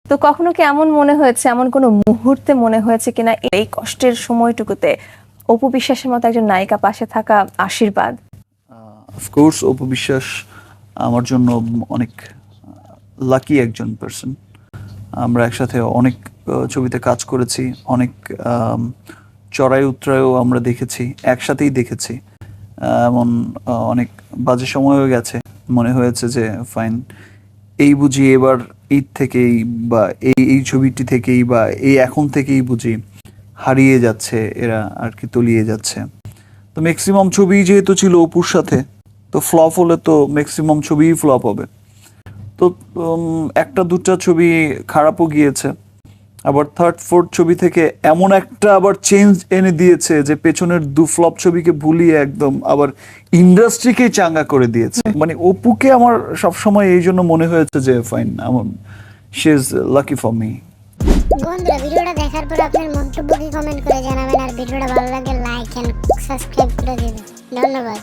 তো কখনো কি এমন মনে হয়েছে, এমন কোনো মুহূর্তে মনে হয়েছে কিনা এই কষ্টের সময়টুকুতে অপু বিশ্বাসের মতো একজন নায়িকা পাশে থাকা আশীর্বাদ? অফকোর্স অপু বিশ্বাস আমার জন্য অনেক লাকি একজন পার্সন। আমরা একসাথে অনেক ছবিতে কাজ করেছি, অনেক চড়াই উতরাইও আমরা দেখেছি, একসাথেই দেখেছি। এমন অনেক বাজে সময়ও গেছে, মনে হয়েছে যে ফাইন, এই বুঝি এবার ঈদ থেকেই বা এই ছবিটি থেকেই বা এই এখন থেকেই বুঝি হারিয়ে যাচ্ছে এরা, আর কি তলিয়ে যাচ্ছে। তো ম্যাক্সিমাম ছবি যেহেতু ছিল অপুর সাথে, তো ফ্লপ হলে তো ম্যাক্সিমাম ছবিই ফ্লপ হবে। তো একটা দুটা ছবি খারাপও গিয়েছে, আবার থার্ড ফোর্থ ছবি থেকে এমন একটা আবার চেঞ্জ এনে দিয়েছে যে পেছনের দু ফ্লপ ছবিকে ভুলিয়ে একদম আবার ইন্ডাস্ট্রিকেই চাঙ্গা করে দিয়েছে। মানে অপুকে আমার সবসময় এই জন্য মনে হয়েছে যে ফাইন, আমার she is lucky for me. বন্ধুরা, ভিডিওটা দেখার পর আপনার মন্তব্য কি কমেন্ট করে জানাবেন, আর ভিডিওটা ভালো লাগলে লাইক এন্ড সাবস্ক্রাইব করে দিবেন। ধন্যবাদ।